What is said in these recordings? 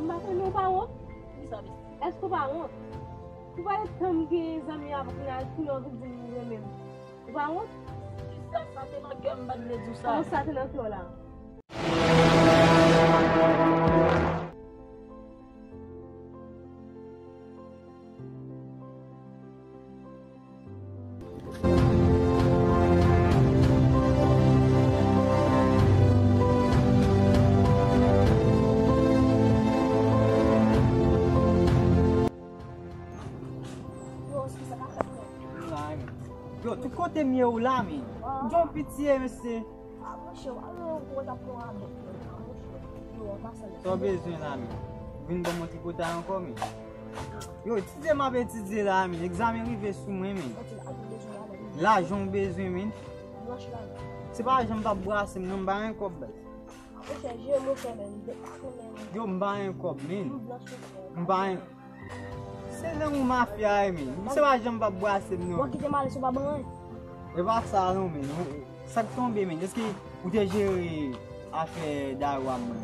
Mbak nou pa honte? Qui ça besti? Est-ce que pas honte? Tu vas être comme des amis avec nous qui nous même. Tu pas honte? Qui ça te dans cœur m'ba de dire ça? Comment ça t'es dans cœur là? Yo, tu kote miye ou la men? Jon pitiye mese. So bezwen la men. Vin bon moti kote anko men. Yo, ti ma be ti di la men. Examen rive sou mwen men. La jon bezwen men. Se pa jen pa brase men, mba yon kop bet. Yo, mba yon kop men. Mba yon... Se nan ou mafya men. Se pa jen pa brase men. E pa sa non men. Sak tombe men. Eske ou te jere afe darwa men?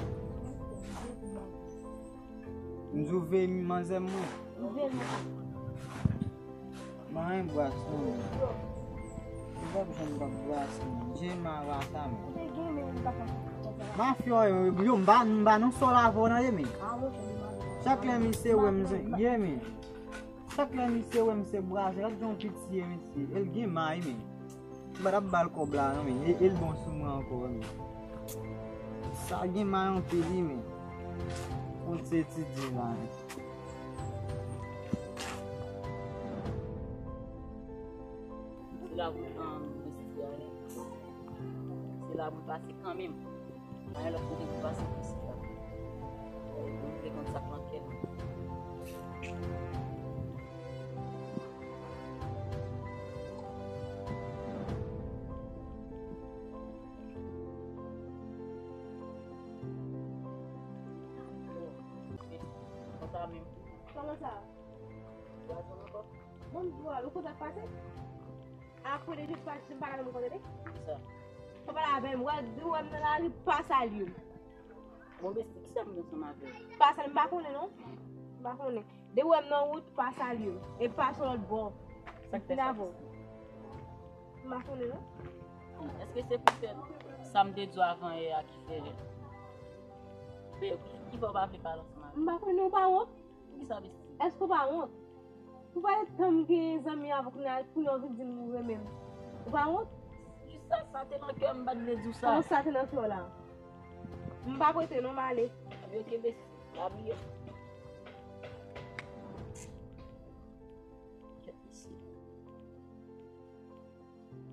Mzou ve mi manze mwen? Ma yon brase non. Se pa jen pa brase men. Jen ma rata men. Mafya yo mba non so la vona ye men. Chak le mi se we mze. Ye men. Chak le mi se we mse brase. Rak jon pitiye men si. El gen ma men. Bada bal kob la nan men, el bon sou mwen anko men. Sa gen mayon peli men. On se ti di la men. C'est la route c'est la route passée quand même. Elle a trouvé de passer ici là. On fait comme ça tranquille. Comment ça? Bon, toi, le coup de passé? Après, les jours passés, je ne parle pas de mon côté. Ça. Je ne parle pas de moi, je passe à lui. Mon besti, qui ça me donne son affaire? Passe à lui, je ne non? Je ne sais pas. De où est-ce que route passe à lui? Et passe sur l'autre bord. Ça fait ça. Je ne sais pas, non? Est-ce que c'est peut-être samedi avant et à qui fait? Qui va pas faire parler ensemble? Je ne sais pas honte. Qui ça besti? Est-ce que pas honte? Tu vas être comme des amis avec nous qui nous même. Tu pas honte? Qui ça te dans cœur m'ba de dire ça? Comment ça t'es dans cœur là? Je ne sais pas côté non aller. Ok besti, la vie.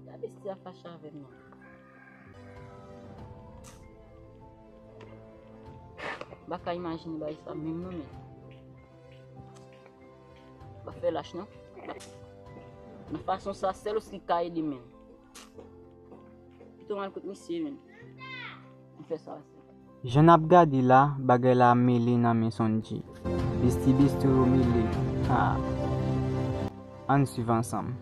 La besti a fâché avec moi. Je ne peux pas imaginer ça même non mais. Va faire lâche non? De façon ça c'est aussi caille de même. Tout le monde écoute monsieur même. On fait ça. Jen ap gadi la, bagay la mele nan men sonji. Bisti ou mele. An suiv ansam.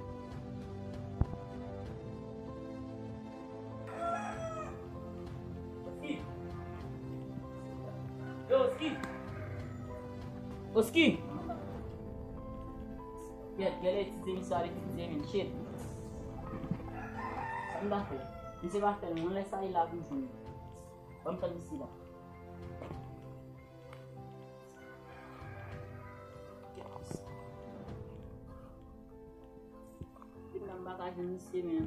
Oski! Gel ti misare ti zemin, shit. Sam da fe. Mi se va faire, non laisse aller la bouche. Comme ça ici là. Il n'a pas qu'à venir ici mais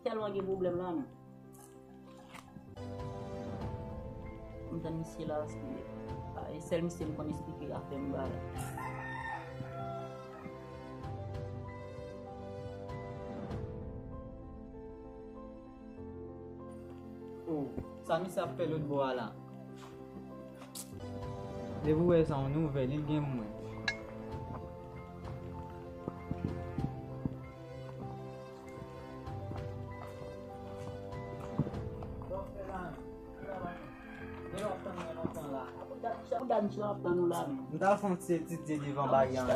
tellement de problèmes là mais. Comme ça ici là et celle monsieur me connaît expliquer à faire m'ba. Oh, sa mi sa pe lout bo ala. De vou e san nouvel, il gen mwen. Mwen ta fon ti di divan bagan la.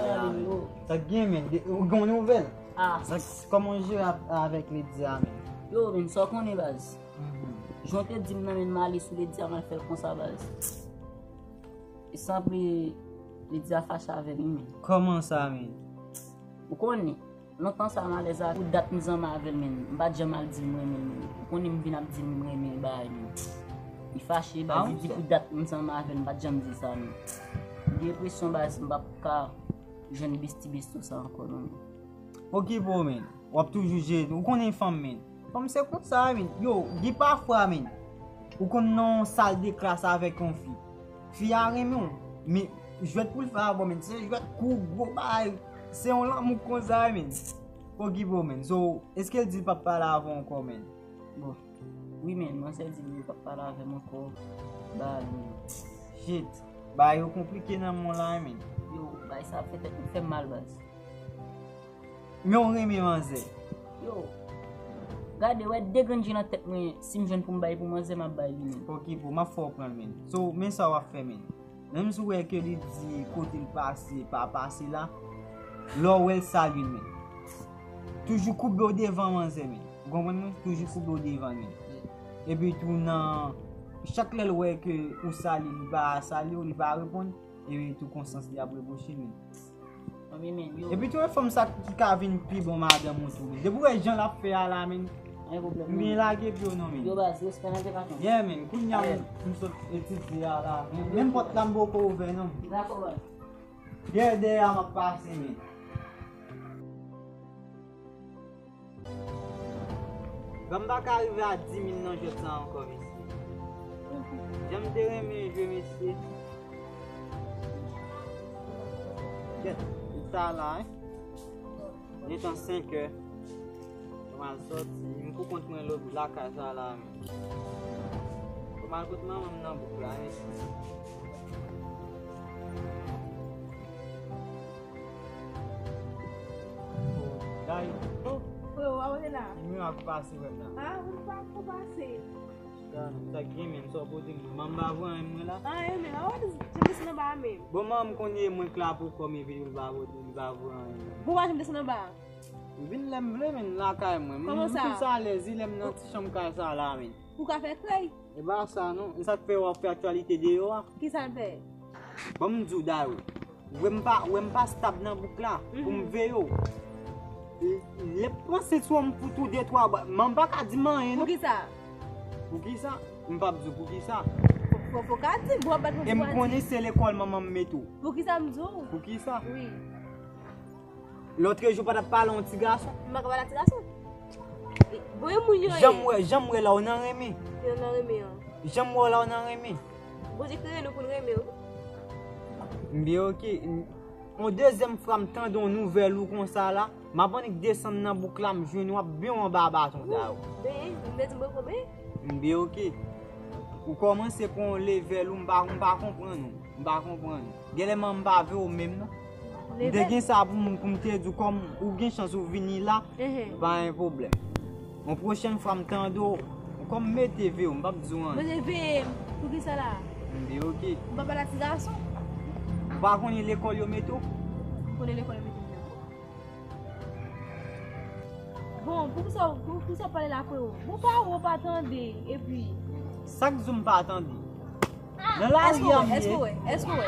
Sa gen men, gon nouvel. Ah, Koman jè avèk le dia men. yo men, so konen baz. Jonte di nan men mali sou le dia man fèl kon sa baz. Sample li di a fâche avec lui men. Comment ça, men? Ou konne, longtemps ça m'a les a pour date nous ensemble avec men. M'pa jamais dit moi men. Ou konne m'vinn ap di moi men ba men. Il fâché ba di pour date nous ensemble avec m'pa jamais dit ça men. Dépression ba m'pa ka jeune bisti tout ça encore non. Ok bon men, wap toujou jed, ou konen fam men. Fam se kon sa men, yo, di parfois men, ou kon non salle de classe avec un fi. Fi a reme ou, mais jwet pou l fa bon men, se jwet kou gros bay, se on lan mou kon sa men. Ok bon men, so, eske l di papa la avon kon men? Bon, oui men, moi c'est dit papa la avec mon corps. Ba men. Shit, ba yo komplike nan mon la men. Yo, ba ça fait mal bas. Mais on reme manze. Yo, gade wè deganji nan tèt mwen, si mwen pou mbay pou manze ma bay li men. Ok pou, ma fò pran men. So, men sa wap fe men. Même si wè ke li di kote l pase, pa pase la, lò wè l salin men. Toujou koube ou devan manze men. Gompren men? Toujou koube ou devan men. E pi tou nan, chak lèl wè ke ou sali, li ba sali ou li ba repon, e pi tou konsans li apre boche men. E pi tou wè fòm sa ki ka vin pi bon madame moun tou men. De pou wè jan la fe ala men, mwen la ge pi ou non men. Yo bas, yo spè nan te kakon. Yeah men, koun nyan mwen sot etiti ala. Men pot lambo ko ouve non. Dako bas. Ye de a ma pase men. Gam bak arrive a 10.000 nan jet sa ankon isi. Jem te reme, je mesi. Get, ita la Ni tan 5 heures. Koman soti, mwen pou kont mwen lòd la ka sa la men. Koman kout man mwen nan bouk la isi. Dayi. Wawè la? Mwen ak pase wèm la. Ha, wè pa pou pase? Sa gen men, so pote mwen bavwen mwen la. Ha, e men, a wè jem desi nan ba men? Bon man konye mwen kla pou komi vide mwen bavwen. Pou wè jem desi nan ba? Vin lem vle men la kay mwen. Koman sa? Mwen sa lezi lem nan ti chanm kay sa la men. Pou ka fè krey? E ba sa non, e sa te fe wap fe aktualite de yo a. Ki sa fè? Bon mwen djou da yo. Wèm pa stab nan bouk la, pou mwen ve yo. Le pense sou mwen pou tou de twa, man baka di man e Pou no. ki sa? Pou ki sa? Mwen pa bzou pou ki sa. Pou ka di, pou wap bat pou E mwen wadi? kone se l'ekol maman mwen metou. Pou ki sa mdou? Pou ki sa? Oui. L'autre jour pa da pale an ti gason. Mwa ka wala ti gason? Boye moun yo e? Jam wè la ou nan reme. Yo nan reme yo. Jam wè la ou nan reme. Boje kre nou pou nou reme yo? Mbe ok. On deuxième fram tan don nouvel ou kon sa la, ma panik descend nan bouk la mjwen wap biyon ba baton da ou. Ben, mwen mwen kome? Mbe ok. Ou komanse kon level ou mba kompren nou. Mba kompren nou. Geleman mba ve ou mem nou. De gen sa pou mte du kom ou gen chans ou vini la, ba yon problem. On prochaine fram tan do, ou kom mete ve ou mba bzou an. Boje ve, pou ki sa la? Mbe ok. Mwa bala ti gason? Ba konye l'ekol yo meto? Kone l'ekol yo meto. Bon, pou sa pale la kwe ou? Pou pa ou pa atende, e pi? Sak zoum pa atende. Nan la riyam ye. Esko we? Eske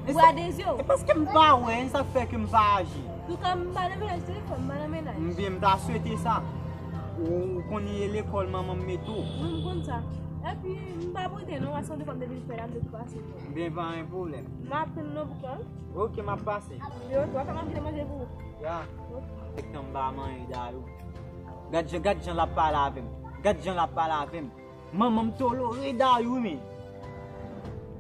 Ou adez yo? E paske mpa we, sa fe ke mpa aji. Tou ka mba nan menaj telefon, mba nan menaj? Mbe mta souete sa. Ou konye l'ekol maman meto. Mwen kon sa. E pi mba bote nou asan de kon de vil fèdam de pou pase. Mbe pa yon problem. Mwa apten nou pou kan? Ok, ma pase. Yo, to akaman ki de manje pou? Ya. Ek nan mba man yon darou. Gad jan la pala avem. Gad jan la pala avem. Maman mtolo yon darou men.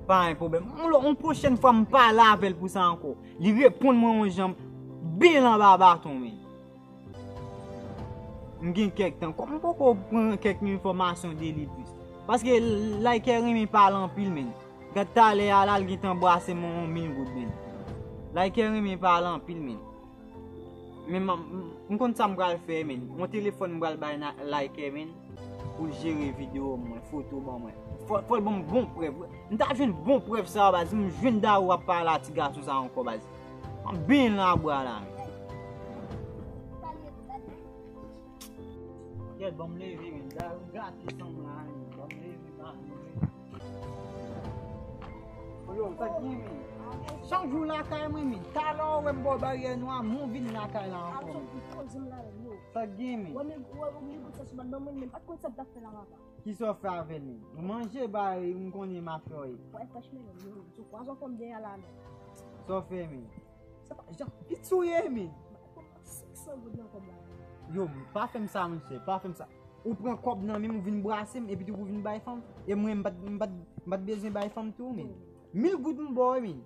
Pa yon problem. On prochaine fwa mpa lavel pou sa anko. Li repon mwen yon jamb. Bin lan ba baton men. Mgen kek tan. Kom mpo ko pren kek informasyon de li plus. Paske like remi palan pil men. Gad tale alal git embrase mon min gout men. Like remi palan pil men. Men m kon sa m bral fe men. Mon telefon m bral bay na like men. Pou jere video mwen, foto ban mwen. Fol bon preuve. Nta jwen bon preuve sa bazi. M jwen da wap pala ti gaso sa anko bazi. M bin la bra la men. Yed bom leve men. Da gati son la men. Bom leve ba men. Yo, sa gen men. Chak jou la kay mwen men. Talon wè mbo barye nou an, moun vin la kay la ankon. Sa gen men. Ki so fè avèl men? Manje bari mwen konye ma fè oye. So fè men. Pitsouye men. Yo, pa fèm sa mwen se, pa fèm sa. Ou pren kop nan men, mwen vin brasem, epi tou vin bay fam. E mwen mbat bezwen bay fam tou men. 1000 gout mwen boy men.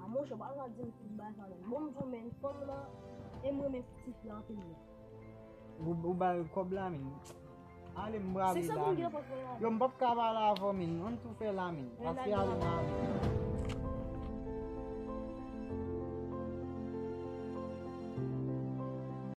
Mwen se bal nan di mwen bay fam men. Mwen mwen men fam la, e mwen men fitif lan fin men. Ou bay kop la men. Ale mwen bravi la men. Yo mbap kaba la avon men, an tou fè la men. Asi ale nan men.